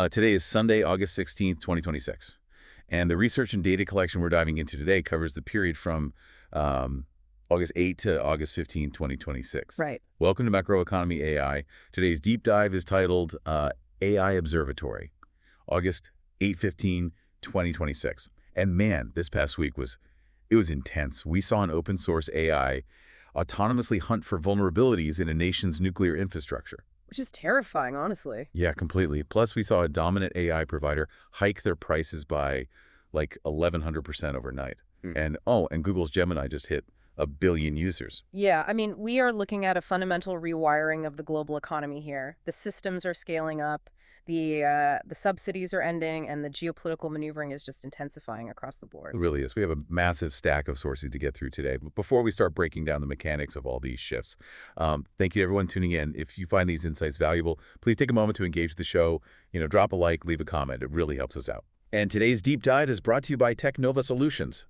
Today is Sunday, August 16th, 2026. And the research and data collection we're diving into today covers the period from August 8 to August 15, 2026. Right. Welcome to Macroeconomy AI. Today's deep dive is titled AI Observatory, August 8/15, 2026. And man, this past week was intense. We saw an open source AI autonomously hunt for vulnerabilities in a nation's nuclear infrastructure. Which is terrifying, honestly. Yeah, completely. Plus, we saw a dominant AI provider hike their prices by like 1,100% overnight. And Google's Gemini just hit 1 billion users. Yeah, I mean, we are looking at a fundamental rewiring of the global economy here. The systems are scaling up, the subsidies are ending, and the geopolitical maneuvering is just intensifying across the board. It really is. We have a massive stack of sources to get through today. But before we start breaking down the mechanics of all these shifts, thank you to everyone tuning in. If you find these insights valuable, please take a moment to engage with the show. Drop a like, leave a comment. It really helps us out. And today's deep dive is brought to you by Technova Solutions.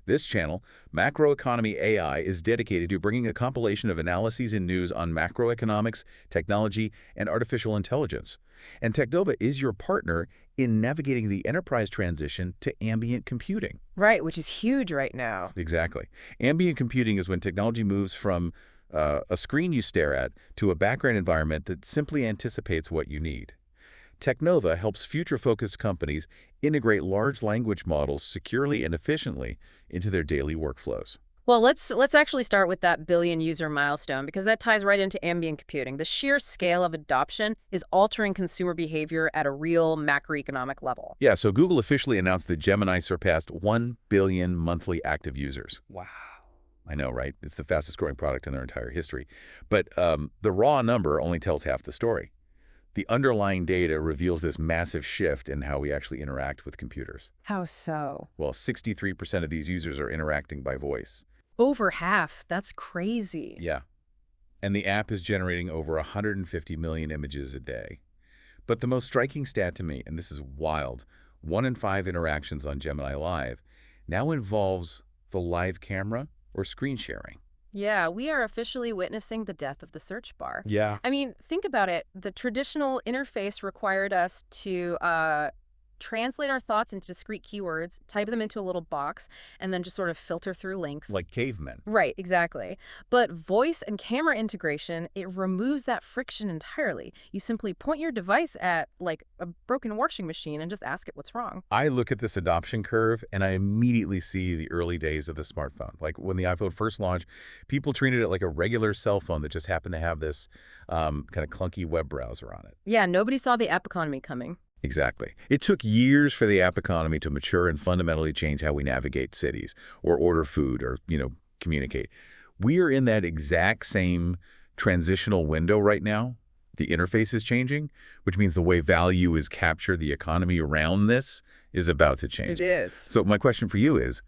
This channel, Macroeconomy AI, is dedicated to bringing a compilation of analyses and news on macroeconomics, technology, and artificial intelligence. And Technova is your partner in navigating the enterprise transition to ambient computing. Right, which is huge right now. Exactly. Ambient computing is when technology moves from a screen you stare at to a background environment that simply anticipates what you need. Technova helps future-focused companies integrate large language models securely and efficiently into their daily workflows. Well, let's actually start with that billion-user milestone, because that ties right into ambient computing. The sheer scale of adoption is altering consumer behavior at a real macroeconomic level. Yeah, so Google officially announced that Gemini surpassed 1 billion monthly active users. Wow. I know, right? It's the fastest-growing product in their entire history. But the raw number only tells half the story. The underlying data reveals this massive shift in how we actually interact with computers. How so? Well, 63% of these users are interacting by voice. Over half. That's crazy. Yeah. And the app is generating over 150 million images a day. But the most striking stat to me, and this is wild, 1 in 5 interactions on Gemini Live now involves the live camera or screen sharing. Yeah, we are officially witnessing the death of the search bar. Yeah. I mean, think about it. The traditional interface required us to translate our thoughts into discrete keywords, type them into a little box, and then just sort of filter through links. Like cavemen. Right, exactly. But voice and camera integration, it removes that friction entirely. You simply point your device at, like, a broken washing machine and just ask it what's wrong. I look at this adoption curve, and I immediately see the early days of the smartphone. Like when the iPhone first launched, people treated it like a regular cell phone that just happened to have this kind of clunky web browser on it. Yeah, nobody saw the app economy coming. Exactly. It took years for the app economy to mature and fundamentally change how we navigate cities or order food or, communicate. We are in that exact same transitional window right now. The interface is changing, which means the way value is captured, the economy around this is about to change. It is. So my question for you is,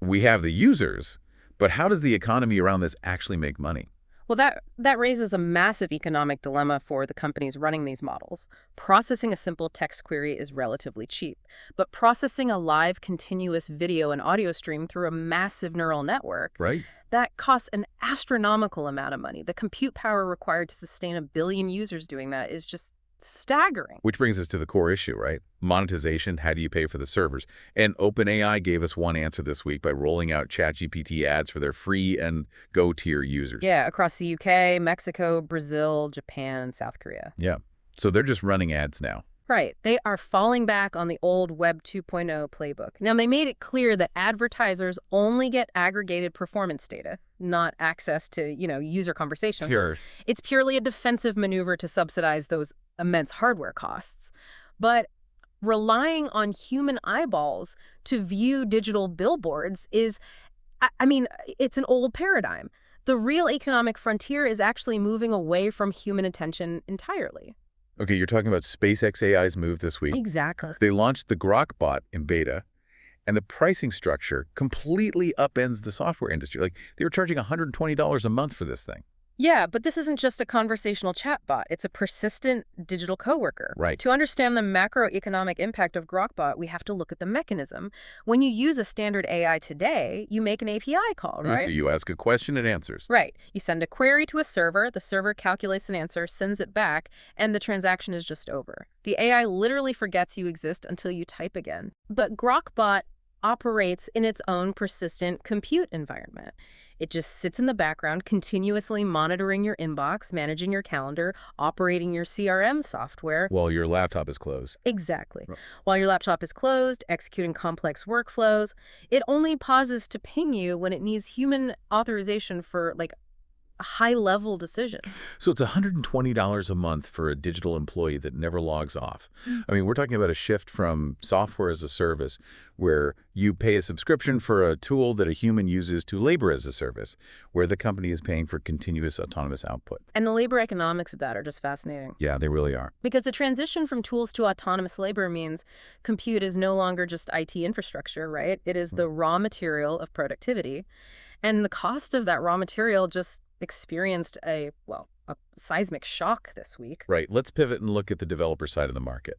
we have the users, but how does the economy around this actually make money? Well, that raises a massive economic dilemma for the companies running these models. Processing a simple text query is relatively cheap, but processing a live continuous video and audio stream through a massive neural network, right, that costs an astronomical amount of money. The compute power required to sustain 1 billion users doing that is just staggering. Which brings us to the core issue, right? Monetization. How do you pay for the servers? And OpenAI gave us one answer this week by rolling out ChatGPT ads for their free and Go tier users. Yeah, across the UK, Mexico, Brazil, Japan, and South Korea. Yeah. So they're just running ads now. Right. They are falling back on the old Web 2.0 playbook. Now, they made it clear that advertisers only get aggregated performance data, not access to, user conversations. Sure. It's purely a defensive maneuver to subsidize those immense hardware costs. But relying on human eyeballs to view digital billboards is, it's an old paradigm. The real economic frontier is actually moving away from human attention entirely. Okay, you're talking about SpaceX AI's move this week. Exactly. They launched the Grok bot in beta, and the pricing structure completely upends the software industry. Like, they were charging $120 a month for this thing. Yeah, but this isn't just a conversational chatbot. It's a persistent digital coworker. Right. To understand the macroeconomic impact of Grokbot, we have to look at the mechanism. When you use a standard AI today, you make an API call, So right? you ask a question, it answers. Right. You send a query to a server, the server calculates an answer, sends it back, and the transaction is just over. The AI literally forgets you exist until you type again. But Grokbot operates in its own persistent compute environment. It just sits in the background, continuously monitoring your inbox, managing your calendar, operating your CRM software. Well, your laptop is closed. Exactly. Right. While your laptop is closed, executing complex workflows, it only pauses to ping you when it needs human authorization for, like, a high-level decision. So it's $120 a month for a digital employee that never logs off. I mean, we're talking about a shift from software as a service where you pay a subscription for a tool that a human uses to labor as a service, where the company is paying for continuous autonomous output. And the labor economics of that are just fascinating. Yeah, they really are. Because the transition from tools to autonomous labor means compute is no longer just IT infrastructure, right? It is the raw material of productivity. And the cost of that raw material just experienced a seismic shock this week. Right. Let's pivot and look at the developer side of the market.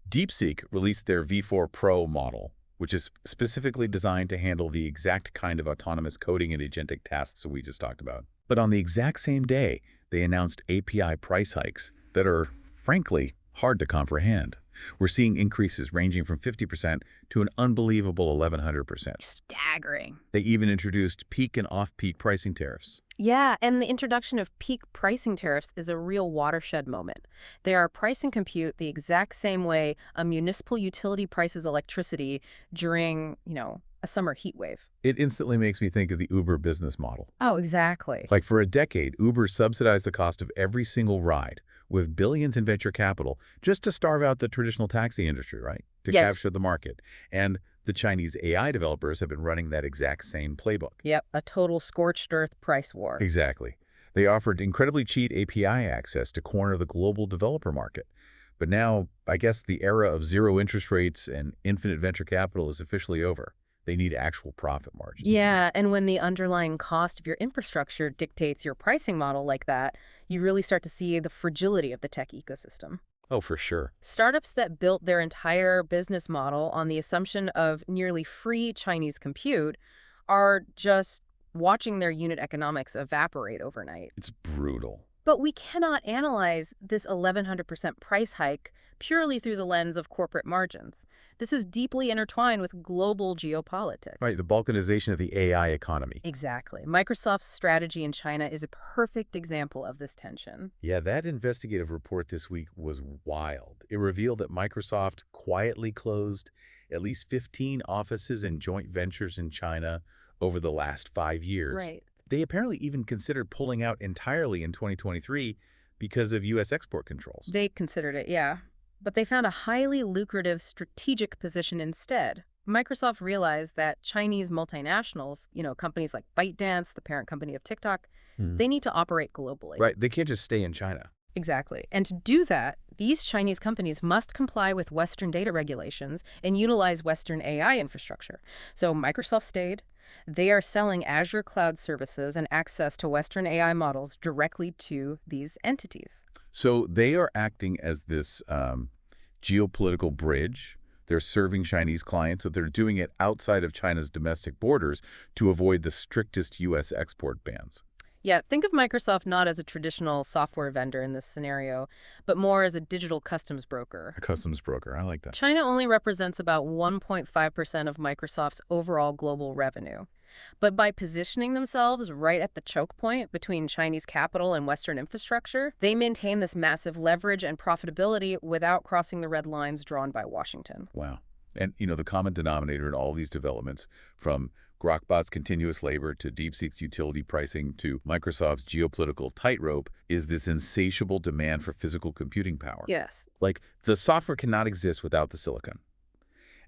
DeepSeek released their V4 Pro model, which is specifically designed to handle the exact kind of autonomous coding and agentic tasks that we just talked about. But on the exact same day, they announced API price hikes that are, frankly, hard to comprehend. We're seeing increases ranging from 50% to an unbelievable 1,100%. Staggering. They even introduced peak and off-peak pricing tariffs. Yeah, and the introduction of peak pricing tariffs is a real watershed moment. They are pricing compute the exact same way a municipal utility prices electricity during, a summer heat wave. It instantly makes me think of the Uber business model. Oh, exactly. Like for a decade, Uber subsidized the cost of every single ride with billions in venture capital just to starve out the traditional taxi industry, right? To Yeah. capture the market. And the Chinese AI developers have been running that exact same playbook. Yep, a total scorched earth price war. Exactly. They offered incredibly cheap API access to corner the global developer market. But now, I guess the era of zero interest rates and infinite venture capital is officially over. They need actual profit margins. Yeah, and when the underlying cost of your infrastructure dictates your pricing model like that, you really start to see the fragility of the tech ecosystem. Oh, for sure. Startups that built their entire business model on the assumption of nearly free Chinese compute are just watching their unit economics evaporate overnight. It's brutal. But we cannot analyze this 1,100% price hike purely through the lens of corporate margins. This is deeply intertwined with global geopolitics. Right, the balkanization of the AI economy. Exactly. Microsoft's strategy in China is a perfect example of this tension. Yeah, that investigative report this week was wild. It revealed that Microsoft quietly closed at least 15 offices and joint ventures in China over the last 5 years. Right. They apparently even considered pulling out entirely in 2023 because of U.S. export controls. They considered it, yeah. But they found a highly lucrative strategic position instead. Microsoft realized that Chinese multinationals, companies like ByteDance, the parent company of TikTok, they need to operate globally. Right, they can't just stay in China. Exactly. And to do that, these Chinese companies must comply with Western data regulations and utilize Western AI infrastructure. So Microsoft stayed. They are selling Azure cloud services and access to Western AI models directly to these entities. So they are acting as this geopolitical bridge. They're serving Chinese clients, so they're doing it outside of China's domestic borders to avoid the strictest U.S. export bans. Yeah, think of Microsoft not as a traditional software vendor in this scenario, but more as a digital customs broker. A customs broker, I like that. China only represents about 1.5% of Microsoft's overall global revenue. But by positioning themselves right at the choke point between Chinese capital and Western infrastructure, they maintain this massive leverage and profitability without crossing the red lines drawn by Washington. Wow. And, the common denominator in all these developments, from Grokbot's continuous labor to DeepSeek's utility pricing to Microsoft's geopolitical tightrope, is this insatiable demand for physical computing power. Yes. Like, the software cannot exist without the silicon.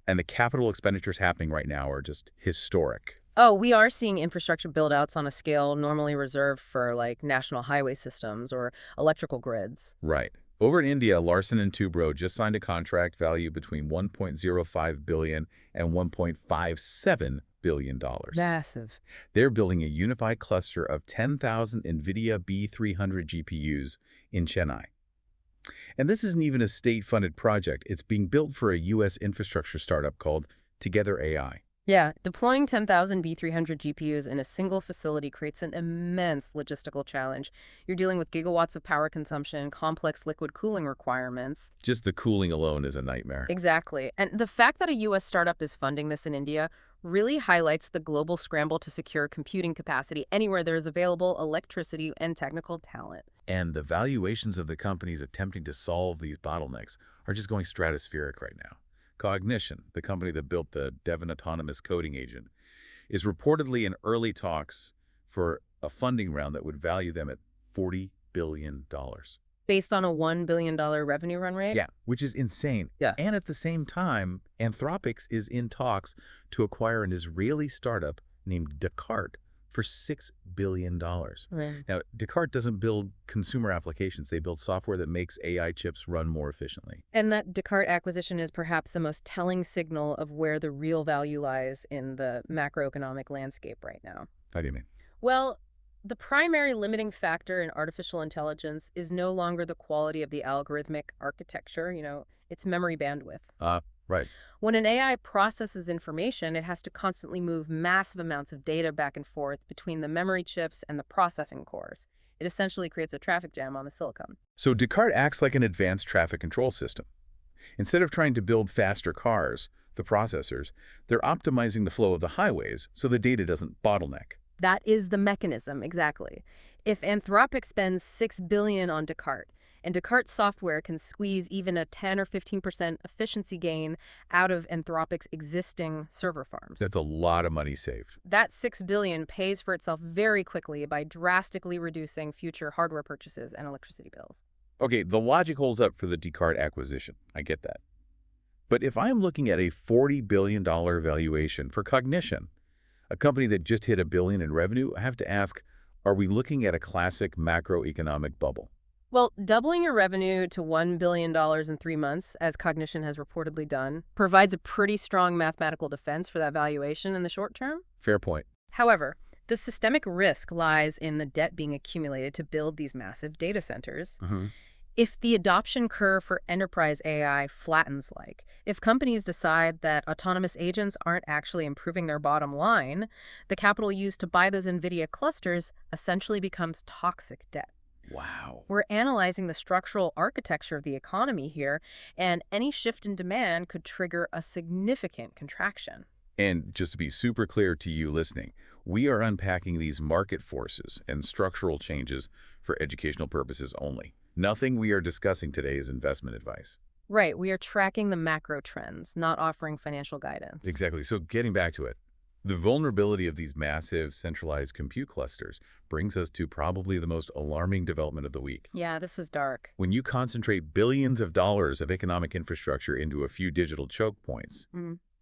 And the capital expenditures happening right now are just historic. Oh, we are seeing infrastructure build-outs on a scale normally reserved for, national highway systems or electrical grids. Right. Over in India, Larsen & Toubro just signed a contract valued between $1.05 billion and $1.57 billion. Massive. They're building a unified cluster of 10,000 NVIDIA B300 GPUs in Chennai. And this isn't even a state-funded project. It's being built for a U.S. infrastructure startup called Together AI. Yeah, deploying 10,000 B300 GPUs in a single facility creates an immense logistical challenge. You're dealing with gigawatts of power consumption, complex liquid cooling requirements. Just the cooling alone is a nightmare. Exactly. And the fact that a U.S. startup is funding this in India really highlights the global scramble to secure computing capacity anywhere there is available electricity and technical talent. And the valuations of the companies attempting to solve these bottlenecks are just going stratospheric right now. Cognition, the company that built the Devon autonomous coding agent, is reportedly in early talks for a funding round that would value them at $40 billion. Based on a $1 billion revenue run rate? Yeah, which is insane. Yeah. And at the same time, Anthropic is in talks to acquire an Israeli startup named Descartes for $6 billion. Right. Now, Descartes doesn't build consumer applications. They build software that makes AI chips run more efficiently. And that Descartes acquisition is perhaps the most telling signal of where the real value lies in the macroeconomic landscape right now. How do you mean? Well, the primary limiting factor in artificial intelligence is no longer the quality of the algorithmic architecture, it's memory bandwidth. Right. When an AI processes information, it has to constantly move massive amounts of data back and forth between the memory chips and the processing cores. It essentially creates a traffic jam on the silicon. So Descartes acts like an advanced traffic control system. Instead of trying to build faster cars, the processors, they're optimizing the flow of the highways so the data doesn't bottleneck. That is the mechanism, exactly. If Anthropic spends $6 billion on Descartes, and Descartes software can squeeze even a 10 or 15% efficiency gain out of Anthropic's existing server farms. That's a lot of money saved. That $6 billion pays for itself very quickly by drastically reducing future hardware purchases and electricity bills. Okay, the logic holds up for the Descartes acquisition. I get that. But if I'm looking at a $40 billion valuation for Cognition, a company that just hit $1 billion in revenue, I have to ask, are we looking at a classic macroeconomic bubble? Well, doubling your revenue to $1 billion in 3 months, as Cognition has reportedly done, provides a pretty strong mathematical defense for that valuation in the short term. Fair point. However, the systemic risk lies in the debt being accumulated to build these massive data centers. If the adoption curve for enterprise AI flattens if companies decide that autonomous agents aren't actually improving their bottom line, the capital used to buy those NVIDIA clusters essentially becomes toxic debt. Wow. We're analyzing the structural architecture of the economy here, and any shift in demand could trigger a significant contraction. And just to be super clear to you listening, we are unpacking these market forces and structural changes for educational purposes only. Nothing we are discussing today is investment advice. Right, we are tracking the macro trends, not offering financial guidance. Exactly. So getting back to it, the vulnerability of these massive centralized compute clusters brings us to probably the most alarming development of the week. Yeah, this was dark. When you concentrate billions of dollars of economic infrastructure into a few digital choke points,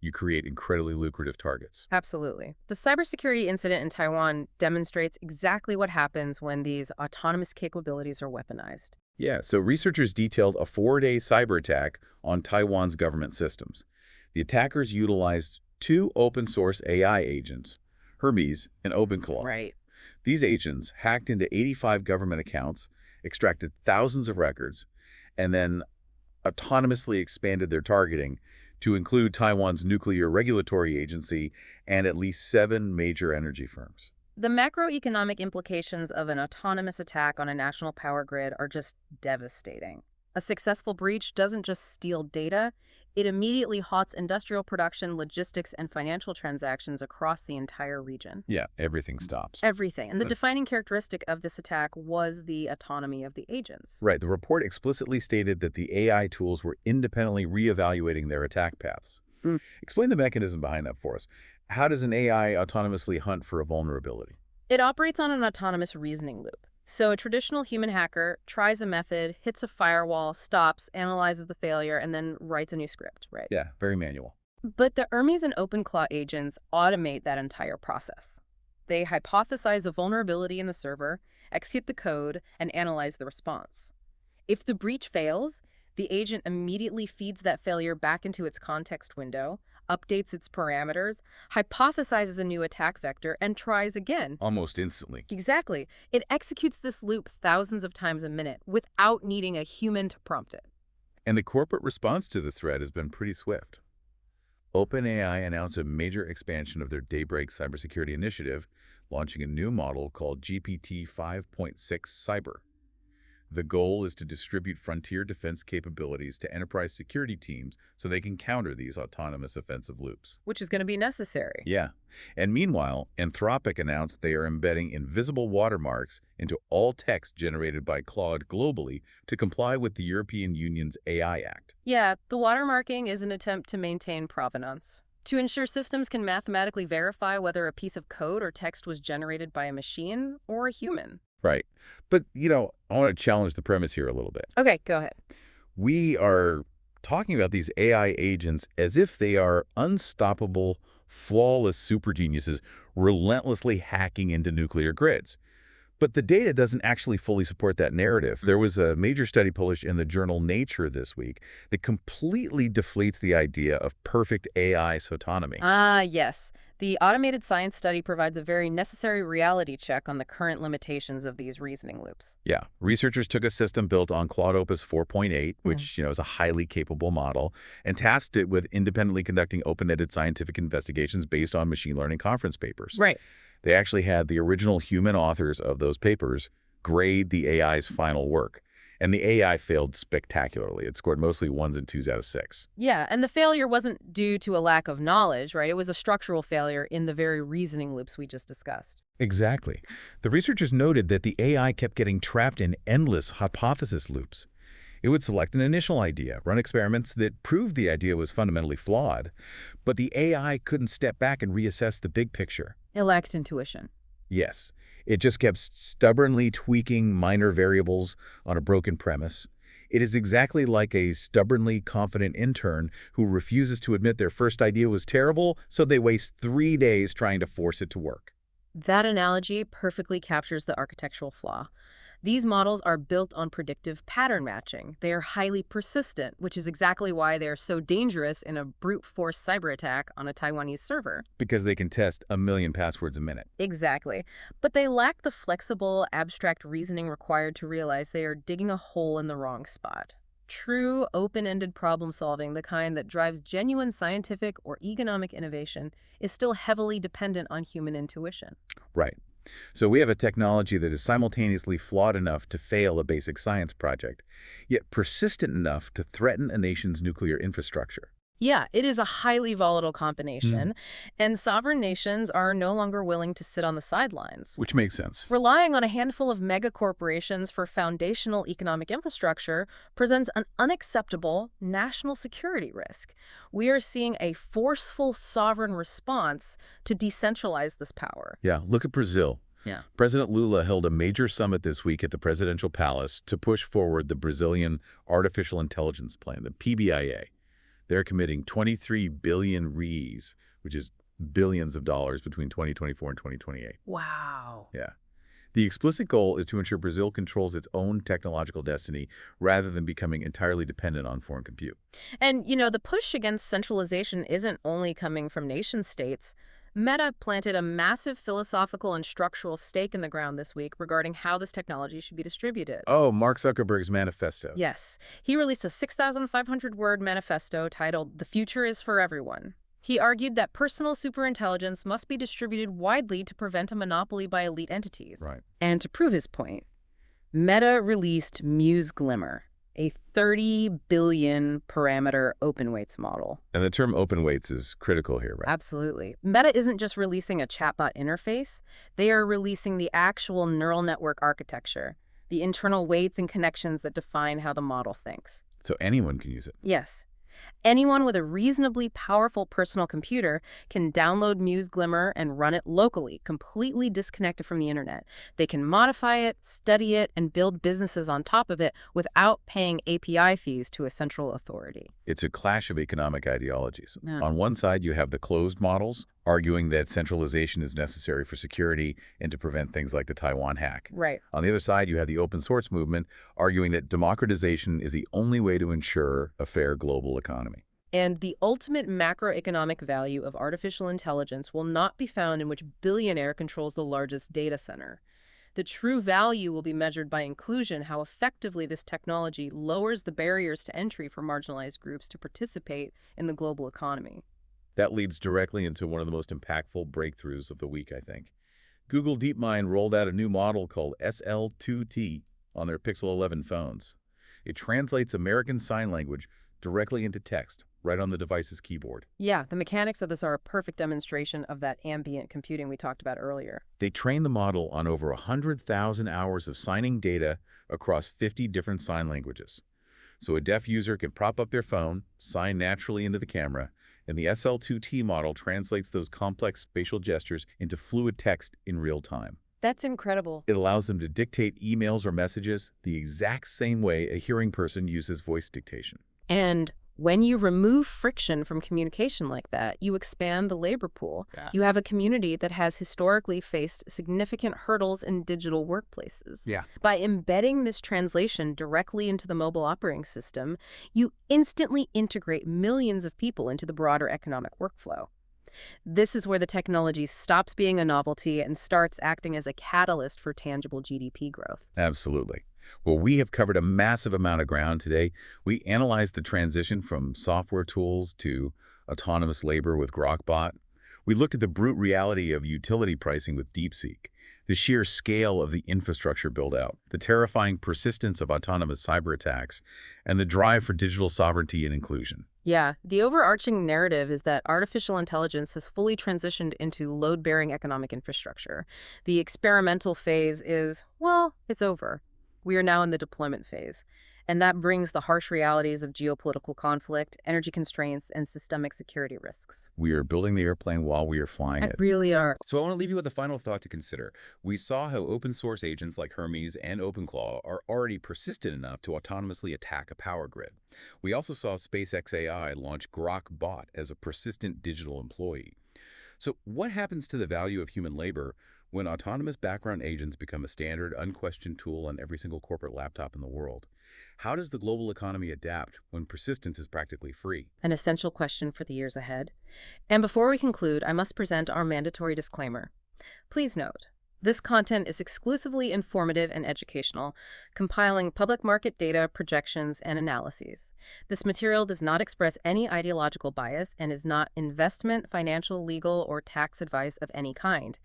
you create incredibly lucrative targets. Absolutely. The cybersecurity incident in Taiwan demonstrates exactly what happens when these autonomous capabilities are weaponized. Yeah, so researchers detailed a 4-day cyber attack on Taiwan's government systems. The attackers utilized 2 open-source AI agents, Hermes and OpenClaw. Right. These agents hacked into 85 government accounts, extracted thousands of records, and then autonomously expanded their targeting to include Taiwan's nuclear regulatory agency and at least 7 major energy firms. The macroeconomic implications of an autonomous attack on a national power grid are just devastating. A successful breach doesn't just steal data, it immediately halts industrial production, logistics, and financial transactions across the entire region. Yeah, everything stops. Everything. And the defining characteristic of this attack was the autonomy of the agents. Right. The report explicitly stated that the AI tools were independently reevaluating their attack paths. Explain the mechanism behind that for us. How does an AI autonomously hunt for a vulnerability? It operates on an autonomous reasoning loop. So a traditional human hacker tries a method, hits a firewall, stops, analyzes the failure, and then writes a new script, right? Yeah, very manual. But the Hermes and OpenClaw agents automate that entire process. They hypothesize a vulnerability in the server, execute the code, and analyze the response. If the breach fails, the agent immediately feeds that failure back into its context window, updates its parameters, hypothesizes a new attack vector, and tries again. Almost instantly. Exactly. It executes this loop thousands of times a minute without needing a human to prompt it. And the corporate response to this threat has been pretty swift. OpenAI announced a major expansion of their Daybreak cybersecurity initiative, launching a new model called GPT 5.6 Cyber. The goal is to distribute frontier defense capabilities to enterprise security teams so they can counter these autonomous offensive loops. Which is going to be necessary. Yeah. And meanwhile, Anthropic announced they are embedding invisible watermarks into all text generated by Claude globally to comply with the European Union's AI Act. Yeah, the watermarking is an attempt to maintain provenance, to ensure systems can mathematically verify whether a piece of code or text was generated by a machine or a human. Right. But, I want to challenge the premise here a little bit. Okay, go ahead. We are talking about these AI agents as if they are unstoppable, flawless super geniuses relentlessly hacking into nuclear grids. But the data doesn't actually fully support that narrative. There was a major study published in the journal Nature this week that completely deflates the idea of perfect AI autonomy. Ah, yes. The automated science study provides a very necessary reality check on the current limitations of these reasoning loops. Yeah. Researchers took a system built on Claude Opus 4.8, which, is a highly capable model, and tasked it with independently conducting open-ended scientific investigations based on machine learning conference papers. Right. They actually had the original human authors of those papers grade the AI's final work. And the AI failed spectacularly. It scored mostly 1s and 2s out of 6. Yeah, and the failure wasn't due to a lack of knowledge, right? It was a structural failure in the very reasoning loops we just discussed. Exactly. The researchers noted that the AI kept getting trapped in endless hypothesis loops. It would select an initial idea, run experiments that proved the idea was fundamentally flawed, but the AI couldn't step back and reassess the big picture. It lacked intuition. Yes. It just kept stubbornly tweaking minor variables on a broken premise. It is exactly like a stubbornly confident intern who refuses to admit their first idea was terrible, so they waste 3 days trying to force it to work. That analogy perfectly captures the architectural flaw. These models are built on predictive pattern matching. They are highly persistent, which is exactly why they are so dangerous in a brute force cyber attack on a Taiwanese server. Because they can test 1 million passwords a minute. Exactly. But they lack the flexible, abstract reasoning required to realize they are digging a hole in the wrong spot. True, open-ended problem solving, the kind that drives genuine scientific or economic innovation, is still heavily dependent on human intuition. Right. So we have a technology that is simultaneously flawed enough to fail a basic science project, yet persistent enough to threaten a nation's nuclear infrastructure. Yeah, it is a highly volatile combination, and sovereign nations are no longer willing to sit on the sidelines. Which makes sense. Relying on a handful of megacorporations for foundational economic infrastructure presents an unacceptable national security risk. We are seeing a forceful sovereign response to decentralize this power. Yeah, look at Brazil. Yeah. President Lula held a major summit this week at the presidential palace to push forward the Brazilian Artificial Intelligence Plan, the PBIA. They're committing 23 billion reais, which is billions of dollars between 2024 and 2028. Wow. Yeah. The explicit goal is to ensure Brazil controls its own technological destiny rather than becoming entirely dependent on foreign compute. And, the push against centralization isn't only coming from nation-states. Meta planted a massive philosophical and structural stake in the ground this week regarding how this technology should be distributed. Oh, Mark Zuckerberg's manifesto. Yes. He released a 6,500-word manifesto titled "The Future is for Everyone." He argued that personal superintelligence must be distributed widely to prevent a monopoly by elite entities. Right. And to prove his point, Meta released Muse Glimmer, a 30 billion parameter open weights model. And the term open weights is critical here, right? Absolutely. Meta isn't just releasing a chatbot interface. They are releasing the actual neural network architecture, the internal weights and connections that define how the model thinks. So anyone can use it. Yes. Anyone with a reasonably powerful personal computer can download Muse Glimmer and run it locally, completely disconnected from the internet. They can modify it, study it, and build businesses on top of it without paying API fees to a central authority. It's a clash of economic ideologies. Yeah. On one side, you have the closed models, arguing that centralization is necessary for security and to prevent things like the Taiwan hack. Right. On the other side, you have the open source movement, arguing that democratization is the only way to ensure a fair global economy. And the ultimate macroeconomic value of artificial intelligence will not be found in which billionaire controls the largest data center. The true value will be measured by inclusion, how effectively this technology lowers the barriers to entry for marginalized groups to participate in the global economy. That leads directly into one of the most impactful breakthroughs of the week, I think. Google DeepMind rolled out a new model called SL2T on their Pixel 11 phones. It translates American Sign Language directly into text, right on the device's keyboard. Yeah, the mechanics of this are a perfect demonstration of that ambient computing we talked about earlier. They trained the model on over 100,000 hours of signing data across 50 different sign languages. So a deaf user can prop up their phone, sign naturally into the camera, and the SL2T model translates those complex spatial gestures into fluid text in real time. That's incredible. It allows them to dictate emails or messages the exact same way a hearing person uses voice dictation. And when you remove friction from communication like that, you expand the labor pool. Yeah. You have a community that has historically faced significant hurdles in digital workplaces. Yeah. By embedding this translation directly into the mobile operating system, you instantly integrate millions of people into the broader economic workflow. This is where the technology stops being a novelty and starts acting as a catalyst for tangible GDP growth. Absolutely. Well, we have covered a massive amount of ground today. We analyzed the transition from software tools to autonomous labor with Grokbot. We looked at the brute reality of utility pricing with DeepSeek, the sheer scale of the infrastructure build-out, the terrifying persistence of autonomous cyber attacks, and the drive for digital sovereignty and inclusion. Yeah, the overarching narrative is that artificial intelligence has fully transitioned into load-bearing economic infrastructure. The experimental phase is, well, it's over. We are now in the deployment phase, and that brings the harsh realities of geopolitical conflict, energy constraints, and systemic security risks. We are building the airplane while we are flying it. Really are. So I want to leave you with a final thought to consider. We saw how open source agents like Hermes and OpenClaw are already persistent enough to autonomously attack a power grid. We also saw SpaceX AI launch Grokbot as a persistent digital employee. So what happens to the value of human labor when autonomous background agents become a standard, unquestioned tool on every single corporate laptop in the world? How does the global economy adapt when persistence is practically free? An essential question for the years ahead. And before we conclude, I must present our mandatory disclaimer. Please note, this content is exclusively informative and educational, compiling public market data, projections, and analyses. This material does not express any ideological bias and is not investment, financial, legal, or tax advice of any kind.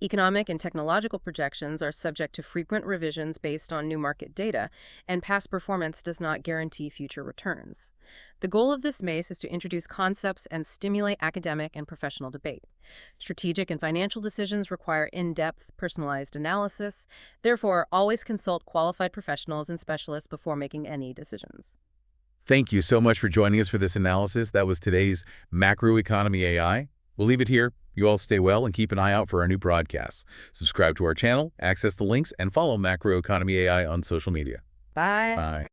Economic and technological projections are subject to frequent revisions based on new market data, and past performance does not guarantee future returns. The goal of this MACE is to introduce concepts and stimulate academic and professional debate. Strategic and financial decisions require in-depth, personalized analysis. Therefore, always consult qualified professionals and specialists before making any decisions. Thank you so much for joining us for this analysis. That was today's Macroeconomy AI. We'll leave it here. You all stay well and keep an eye out for our new broadcasts. Subscribe to our channel, access the links, and follow Macroeconomy AI on social media. Bye. Bye.